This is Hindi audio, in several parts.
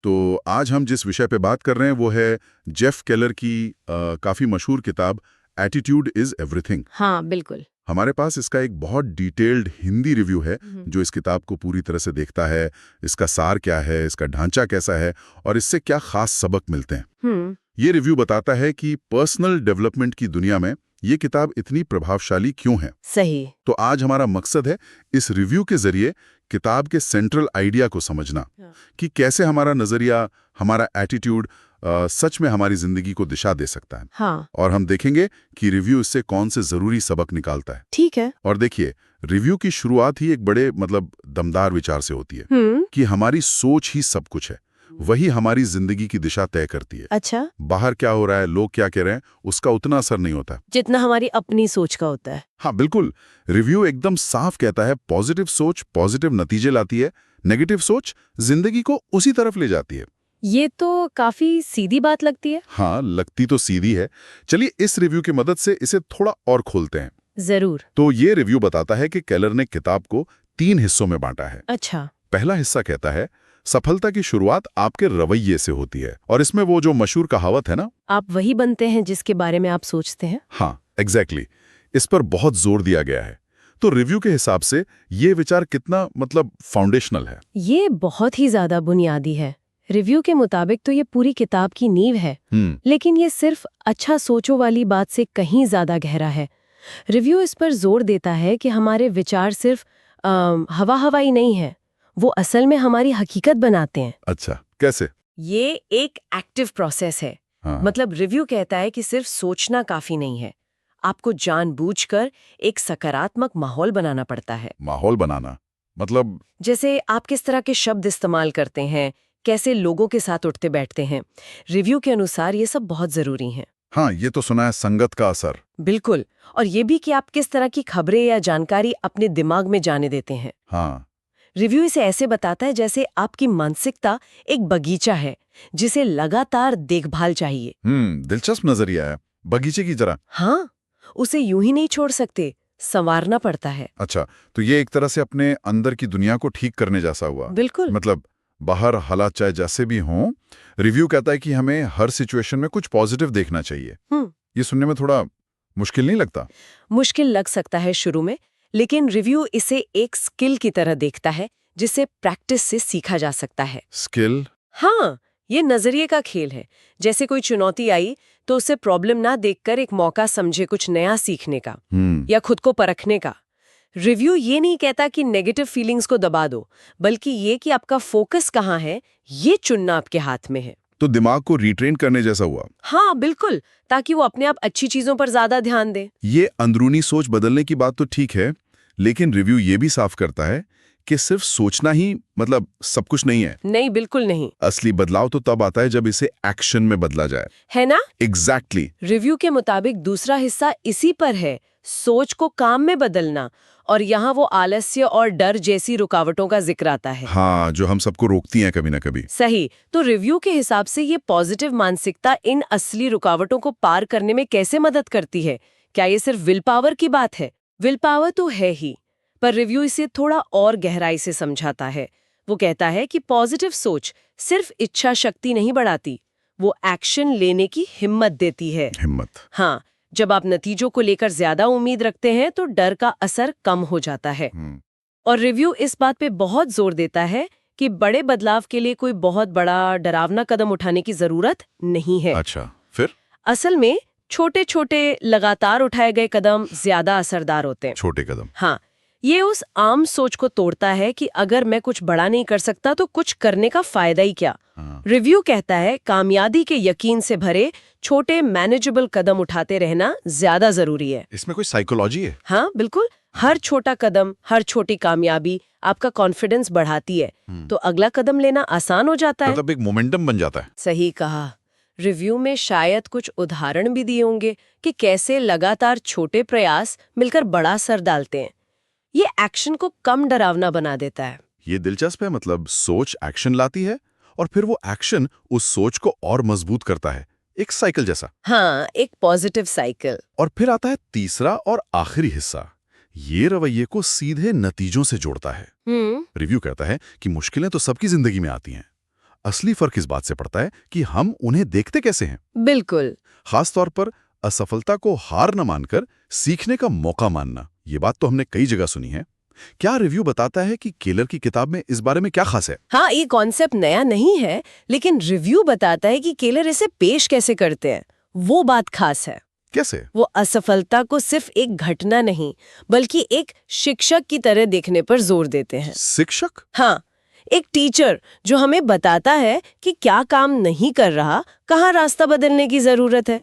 तो आज हम जिस विषय पे बात कर रहे हैं वो है जेफ केलर की काफ़ी मशहूर किताब एटीट्यूड इज़ एवरीथिंग। हाँ, बिल्कुल। हमारे पास इसका एक बहुत डिटेल्ड हिंदी रिव्यू है हम्म। जो इस किताब को पूरी तरह से देखता है, इसका सार क्या है, इसका ढांचा कैसा है और इससे क्या खास सबक मिलते हैं। हम्म। ये रिव्यू बताता है कि पर्सनल डेवलपमेंट की दुनिया में ये किताब इतनी प्रभावशाली क्यों है। सही। तो आज हमारा मकसद है इस रिव्यू के जरिए किताब के सेंट्रल आइडिया को समझना कि कैसे हमारा नजरिया, हमारा एटीट्यूड सच में हमारी जिंदगी को दिशा दे सकता है। हाँ। और हम देखेंगे कि रिव्यू इससे कौन से जरूरी सबक निकालता है। ठीक है। और देखिए, रिव्यू की शुरुआत ही एक बड़े दमदार विचार से होती है कि हमारी सोच ही सब कुछ है, वही हमारी जिंदगी की दिशा तय करती है। अच्छा। बाहर क्या हो रहा है, लोग क्या कह रहे हैं, उसका उतना असर नहीं होता जितना हमारी अपनी सोच का होता है। हाँ बिल्कुल, रिव्यू एकदम साफ कहता है पॉजिटिव सोच पॉजिटिव नतीजे लाती है, नेगेटिव सोच जिंदगी को उसी तरफ ले जाती है। ये तो काफी सीधी बात लगती है। हाँ, लगती तो सीधी है। चलिए इस रिव्यू की मदद से इसे थोड़ा और खोलते हैं। जरूर। तो ये रिव्यू बताता है कि केलर ने किताब को 3 हिस्सों में बांटा है। अच्छा। पहला हिस्सा कहता है सफलता की शुरुआत आपके रवैये से होती है, और इसमें वो जो मशहूर कहावत है ना, आप वही बनते हैं जिसके बारे में आप सोचते हैं। हाँ एग्जैक्टली, इस पर बहुत जोर दिया गया है। तो रिव्यू के हिसाब से ये विचार कितना फाउंडेशनल है। ये बहुत ही ज्यादा बुनियादी है। रिव्यू के मुताबिक तो ये पूरी किताब की नींव है, लेकिन ये सिर्फ अच्छा सोचो वाली बात से कहीं ज्यादा गहरा है। रिव्यू इस पर जोर देता है कि हमारे विचार सिर्फ हवा हवाई नहीं है, वो असल में हमारी हकीकत बनाते हैं। अच्छा, कैसे? ये एक एक्टिव प्रोसेस है। हाँ। मतलब रिव्यू कहता है कि सिर्फ सोचना काफी नहीं है, आपको जानबूझकर एक सकारात्मक माहौल बनाना पड़ता है। माहौल बनाना मतलब? जैसे आप किस तरह के शब्द इस्तेमाल करते हैं, कैसे लोगों के साथ उठते बैठते हैं। रिव्यू के अनुसार ये सब बहुत जरूरी हैं। हाँ, ये तो सुना है, संगत का असर। बिल्कुल। और ये भी कि आप किस तरह की खबरें या जानकारी अपने दिमाग में जाने देते हैं। हाँ। रिव्यू इसे ऐसे बताता है जैसे आपकी मानसिकता एक बगीचा है जिसे लगातार देखभाल चाहिए। दिलचस्प नजरिया है, बगीचे की तरह। हाँ, उसे यूं ही नहीं छोड़ सकते, संवारना पड़ता है। अच्छा, तो ये एक तरह से अपने अंदर की दुनिया को ठीक करने जैसा हुआ। बिल्कुल। मतलब बाहर हालात चाहे जैसे भी हों, रिव्यू कहता है कि हमें हर सिचुएशन में कुछ पॉजिटिव देखना चाहिए। ये सुनने में थोड़ा मुश्किल नहीं लगता? मुश्किल लग सकता है शुरू में, लेकिन रिव्यू इसे एक स्किल की तरह देखता है जिसे प्रैक्टिस से सीखा जा सकता है। स्किल? हाँ, ये नजरिए का खेल है। जैसे कोई चुनौती आई तो उसे प्रॉब्लम ना देखकर एक मौका समझे कुछ नया सीखने का या खुद को परखने का। रिव्यू ये नहीं कहता कि नेगेटिव फीलिंग्स को दबा दो, बल्कि ये कि आपका फोकस कहाँ है, ये चुनना आपके हाथ में है। तो दिमाग को रिट्रेन करने जैसा हुआ। हाँ बिल्कुल, ताकि वो अपने आप अच्छी चीजों पर ज्यादा ध्यान दे। ये अंदरूनी सोच बदलने की बात तो ठीक है, लेकिन रिव्यू ये भी साफ करता है कि सिर्फ सोचना ही सब कुछ नहीं है। नहीं, बिल्कुल नहीं। असली बदलाव तो तब आता है जब इसे एक्शन में बदला जाए, है ना? एग्जैक्टली। रिव्यू के मुताबिक दूसरा हिस्सा इसी पर है, सोच को काम में बदलना। और यहाँ वो आलस्य और डर जैसी रुकावटों का जिक्र आता है। हाँ, जो हम सबको रोकती हैं कभी ना कभी। सही। तो रिव्यू के हिसाब से ये पॉजिटिव मानसिकता इन असली रुकावटों को पार करने में कैसे मदद करती है? क्या ये सिर्फ विल पावर की बात है? विल पावर तो है ही, पर रिव्यू इसे थोड़ा और गहराई से समझाता है। वो कहता है कि पॉजिटिव सोच सिर्फ इच्छा शक्ति नहीं बढ़ाती, वो एक्शन लेने की हिम्मत देती है। हिम्मत? हाँ, जब आप नतीजों को लेकर ज्यादा उम्मीद रखते हैं तो डर का असर कम हो जाता है। और रिव्यू इस बात पे बहुत जोर देता है कि बड़े बदलाव के लिए कोई बहुत बड़ा डरावना कदम उठाने की जरूरत नहीं है। अच्छा, फिर? असल में छोटे छोटे लगातार उठाए गए कदम ज्यादा असरदार होते हैं। छोटे कदम? हाँ, ये उस आम सोच को तोड़ता है कि अगर मैं कुछ बड़ा नहीं कर सकता तो कुछ करने का फायदा ही क्या। रिव्यू कहता है कामयाबी के यकीन से भरे छोटे मैनेजेबल कदम उठाते रहना ज्यादा जरूरी है। इसमें कोई साइकोलॉजी है? हाँ बिल्कुल। हर छोटा कदम, हर छोटी कामयाबी आपका कॉन्फिडेंस बढ़ाती है, तो अगला कदम लेना आसान हो जाता है। एक मोमेंटम बन जाता है। सही कहा। रिव्यू में शायद कुछ उदाहरण भी दिए होंगे कि कैसे लगातार छोटे प्रयास मिलकर बड़ा असर डालते हैं। ये एक्शन को कम डरावना बना देता है। ये दिलचस्प है, सोच एक्शन लाती है और फिर वो एक्शन उस सोच को और मजबूत करता है, एक साइकिल जैसा। हाँ, एक पॉजिटिव साइकिल। और फिर आता है तीसरा और आखिरी हिस्सा, ये रवैये को सीधे नतीजों से जोड़ता है। रिव्यू कहता है कि मुश्किलें तो सबकी जिंदगी में आती हैं। असली फर्क इस बात से पड़ता है कि हम उन्हें देखते कैसे हैं। बिल्कुल। खास तौर पर असफलता को हार न मानकर सीखने का मौका मानना। ये बात तो हमने कई जगह सुनी है। क्या रिव्यू बताता है कि केलर की किताब में इस बारे में क्या खास है? हाँ, ये कॉन्सेप्ट नया नहीं है, लेकिन रिव्यू बताता है कि केलर इसे पेश कैसे करते हैं। वो बात खास है। कैसे? वो असफलता को सिर्फ एक घटना नहीं, बल्कि एक शिक्षक की तरह देखने पर जोर देते हैं। शिक्षक? हाँ, एक टीचर जो हमें बताता है कि क्या काम नहीं कर रहा, कहाँ रास्ता बदलने की जरूरत है।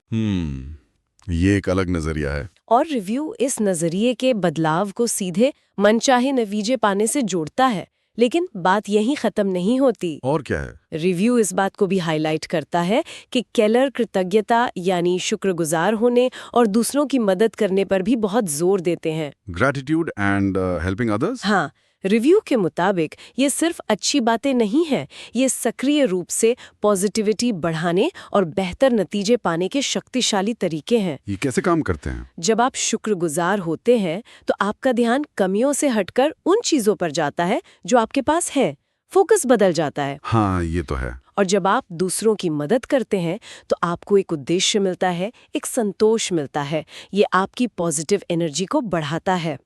ये एक अलग नजरिया है। और रिव्यू इस नजरिए के बदलाव को सीधे मनचाहे नतीजे पाने से जोड़ता है। लेकिन बात यहीं खत्म नहीं होती। और क्या है? रिव्यू इस बात को भी हाईलाइट करता है कि केलर कृतज्ञता यानी शुक्रगुजार होने और दूसरों की मदद करने पर भी बहुत जोर देते हैं। Gratitude and helping others? हाँ, रिव्यू के मुताबिक ये सिर्फ अच्छी बातें नहीं हैं, ये सक्रिय रूप से पॉजिटिविटी बढ़ाने और बेहतर नतीजे पाने के शक्तिशाली तरीके हैं। ये कैसे काम करते हैं? जब आप शुक्रगुजार होते हैं तो आपका ध्यान कमियों से हटकर उन चीजों पर जाता है जो आपके पास है। फोकस बदल जाता है। हाँ, ये तो है। और जब आप दूसरों की मदद करते हैं तो आपको एक उद्देश्य मिलता है, एक संतोष मिलता है। ये आपकी पॉजिटिव एनर्जी को बढ़ाता है।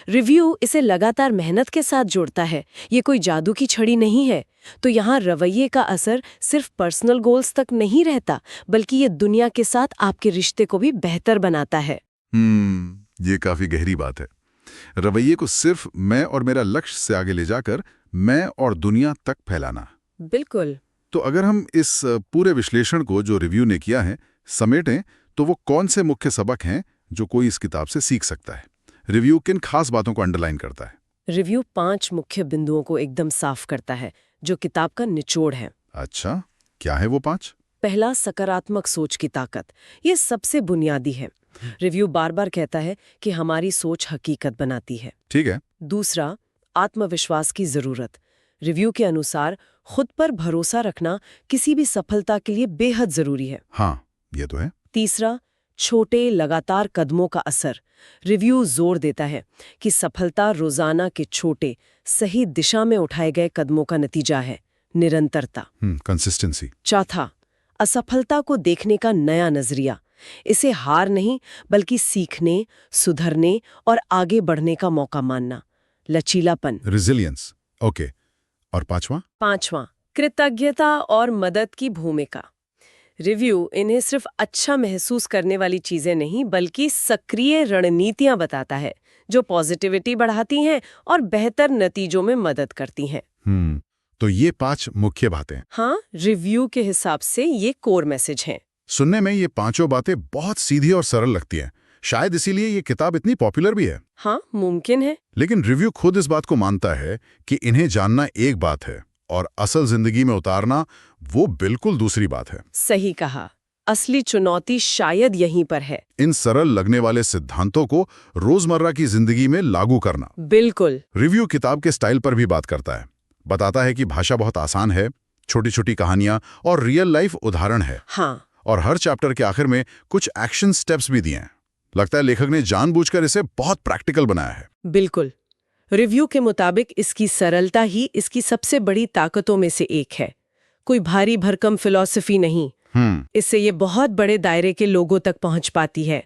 रिव्यू इसे लगातार मेहनत के साथ जोड़ता है। ये कोई जादू की छड़ी नहीं है। तो यहाँ रवैये का असर सिर्फ पर्सनल गोल्स तक नहीं रहता, बल्कि ये दुनिया के साथ आपके रिश्ते को भी बेहतर बनाता है। ये काफी गहरी बात है। रवैये को सिर्फ मैं और मेरा लक्ष्य से आगे ले जाकर मैं और दुनिया तक फैलाना। बिल्कुल। तो अगर हम इस पूरे विश्लेषण को जो रिव्यू ने किया है समेटें, तो वो कौन से मुख्य सबक हैं जो कोई इस किताब से सीख सकता है? रिव्यू किन खास बातों को अंडरलाइन करता है? रिव्यू 5 मुख्य बिंदुओं को एकदम साफ करता है, जो किताब का निचोड़ है। अच्छा, क्या है वो 5? पहला, सकारात्मक सोच की ताकत। ये सबसे बुनियादी है। रिव्यू बार बार कहता है कि हमारी सोच हकीकत बनाती है। ठीक है। दूसरा, आत्मविश्वास की जरूरत। रिव्यू के अनुसार खुद पर भरोसा रखना किसी भी सफलता के लिए बेहद जरूरी है। हाँ, ये तो है। तीसरा, छोटे लगातार कदमों का असर। रिव्यू जोर देता है कि सफलता रोजाना के छोटे सही दिशा में उठाए गए कदमों का नतीजा है। निरंतरता। कंसिस्टेंसी। चौथा, असफलता को देखने का नया नजरिया। इसे हार नहीं, बल्कि सीखने, सुधरने और आगे बढ़ने का मौका मानना। लचीलापन। रेजिलियंस। ओके। और पांचवां, कृतज्ञता और मदद की भूमिका। रिव्यू इन्हें सिर्फ अच्छा महसूस करने वाली चीजें नहीं, बल्कि सक्रिय रणनीतियां बताता है जो पॉजिटिविटी बढ़ाती हैं और बेहतर नतीजों में मदद करती हैं। तो ये 5 मुख्य बातें। हाँ, रिव्यू के हिसाब से ये कोर मैसेज हैं। सुनने में ये 5 बातें बहुत सीधी और सरल लगती हैं। शायद इसीलिए ये किताब इतनी पॉपुलर भी है। हाँ, मुमकिन है। लेकिन रिव्यू खुद इस बात को मानता है कि इन्हें जानना एक बात है और असल जिंदगी में उतारना वो बिल्कुल दूसरी बात है। सही कहा। असली चुनौती शायद यहीं पर है। इन सरल लगने वाले सिद्धांतों को रोजमर्रा की जिंदगी में लागू करना। बिल्कुल। रिव्यू किताब के स्टाइल पर भी बात करता है। बताता है कि भाषा बहुत आसान है, छोटी छोटी कहानियां और रियल लाइफ उदाहरण है। हाँ। और हर चैप्टर के आखिर में कुछ एक्शन स्टेप्स भी दिए हैं। लगता है लेखक ने जानबूझकर इसे बहुत प्रैक्टिकल बनाया है। बिल्कुल। रिव्यू के मुताबिक इसकी सरलता ही इसकी सबसे बड़ी ताकतों में से एक है। कोई भारी भरकम फिलॉसफी नहीं। इससे ये बहुत बड़े दायरे के लोगों तक पहुंच पाती है।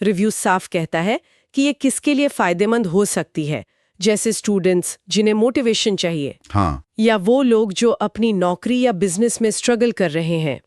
रिव्यू साफ कहता है कि ये किसके लिए फायदेमंद हो सकती है, जैसे स्टूडेंट्स जिन्हें मोटिवेशन चाहिए, हाँ, या वो लोग जो अपनी नौकरी या बिजनेस में स्ट्रगल कर रहे हैं,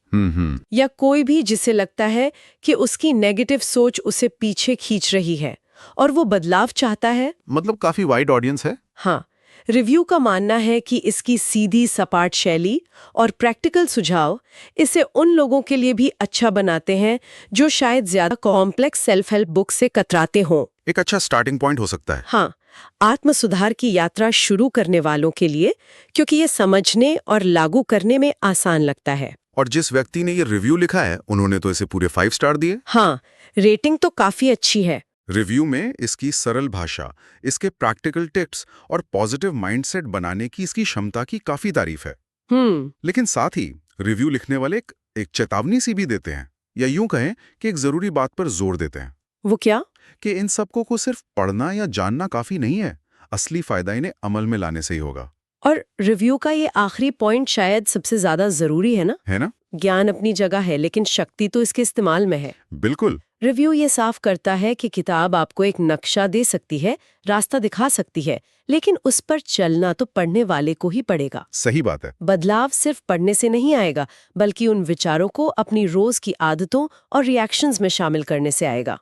या कोई भी जिसे लगता है कि उसकी नेगेटिव सोच उसे पीछे खींच रही है और वो बदलाव चाहता है। मतलब काफी वाइड ऑडियंस है। हाँ, रिव्यू का मानना है कि इसकी सीधी सपाट शैली और प्रैक्टिकल सुझाव इसे उन लोगों के लिए भी अच्छा बनाते हैं जो शायद ज्यादा कॉम्प्लेक्स सेल्फ हेल्प बुक से कतराते हों। एक अच्छा स्टार्टिंग पॉइंट हो सकता है। हाँ, आत्म सुधार की यात्रा शुरू करने वालों के लिए, क्योंकि ये समझने और लागू करने में आसान लगता है। और जिस व्यक्ति ने ये रिव्यू लिखा है उन्होंने तो इसे पूरे 5 स्टार दिए। हाँ, रेटिंग तो काफी अच्छी है। रिव्यू में इसकी सरल भाषा, इसके प्रैक्टिकल टिप्स और पॉजिटिव माइंडसेट बनाने की इसकी क्षमता की काफी तारीफ है। लेकिन साथ ही रिव्यू लिखने वाले एक चेतावनी सी भी देते हैं, या यूं कहें कि एक जरूरी बात पर जोर देते हैं। वो क्या? कि इन सबको को सिर्फ पढ़ना या जानना काफी नहीं है, असली फायदा इन्हें अमल में लाने से ही होगा। और रिव्यू का ये आखिरी पॉइंट शायद सबसे ज्यादा जरूरी है ना? ज्ञान अपनी जगह है, लेकिन शक्ति तो इसके इस्तेमाल में है। बिल्कुल। रिव्यू ये साफ करता है कि किताब आपको एक नक्शा दे सकती है, रास्ता दिखा सकती है, लेकिन उस पर चलना तो पढ़ने वाले को ही पड़ेगा। सही बात है। बदलाव सिर्फ पढ़ने से नहीं आएगा, बल्कि उन विचारों को अपनी रोज की आदतों और रिएक्शंस में शामिल करने से आएगा।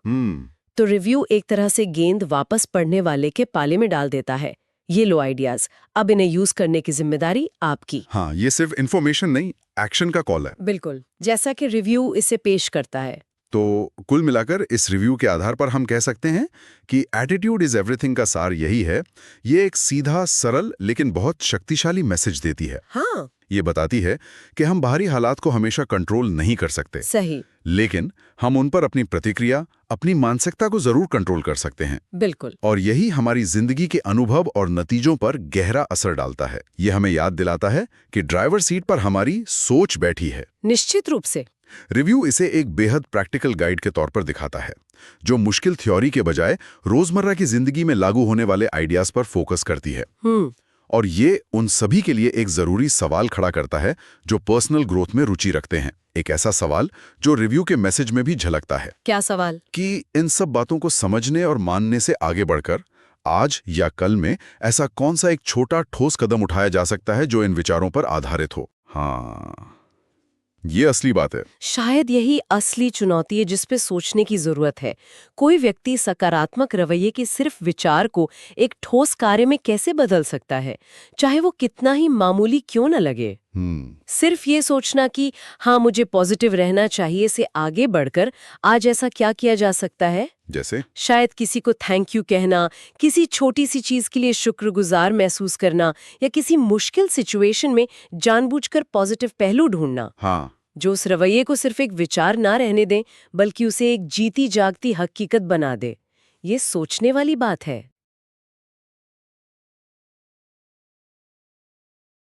तो रिव्यू एक तरह से गेंद वापस पढ़ने वाले के पाले में डाल देता है। ये लो आइडियाज, अब इन्हें यूज करने की जिम्मेदारी आपकी। हाँ, ये सिर्फ इन्फॉर्मेशन नहीं, एक्शन का कॉल है। बिल्कुल, जैसा कि रिव्यू इसे पेश करता है। तो कुल मिलाकर इस रिव्यू के आधार पर हम कह सकते हैं कि एटीट्यूड इज एवरीथिंग का सार यही है। ये एक सीधा, सरल लेकिन बहुत शक्तिशाली मैसेज देती है। हाँ, ये बताती है कि हम बाहरी हालात को हमेशा कंट्रोल नहीं कर सकते। सही। लेकिन हम उन पर अपनी प्रतिक्रिया, अपनी मानसिकता को जरूर कंट्रोल कर सकते हैं। बिल्कुल। और यही हमारी जिंदगी के अनुभव और नतीजों पर गहरा असर डालता है। ये हमें याद दिलाता है कि ड्राइवर सीट पर हमारी सोच बैठी है। निश्चित रूप से। रिव्यू इसे एक बेहद प्रैक्टिकल गाइड के तौर पर दिखाता है, जो मुश्किल थ्योरी के बजाय रोजमर्रा की जिंदगी में लागू होने वाले आइडियाज पर फोकस करती है। और ये उन सभी के लिए एक जरूरी सवाल खड़ा करता है जो पर्सनल ग्रोथ में रुचि रखते हैं। एक ऐसा सवाल जो रिव्यू के मैसेज में भी झलकता है। क्या सवाल? कि इन सब बातों को समझने और मानने से आगे बढ़कर आज या कल में ऐसा कौन सा एक छोटा ठोस कदम उठाया जा सकता है जो इन विचारों पर आधारित हो। हाँ, ये असली बात है। शायद यही असली चुनौती है जिस पे सोचने की जरूरत है। कोई व्यक्ति सकारात्मक रवैये के सिर्फ विचार को एक ठोस कार्य में कैसे बदल सकता है, चाहे वो कितना ही मामूली क्यों न लगे। सिर्फ ये सोचना कि हाँ मुझे पॉजिटिव रहना चाहिए से आगे बढ़कर आज ऐसा क्या किया जा सकता है, जैसे शायद किसी को थैंक यू कहना, किसी छोटी सी चीज के लिए शुक्रगुजार महसूस करना, या किसी मुश्किल सिचुएशन में जानबूझकर पॉजिटिव पहलू ढूंढना। हाँ, जो उस रवैये को सिर्फ एक विचार ना रहने दें, बल्कि उसे एक जीती जागती हकीकत बना दे। ये सोचने वाली बात है।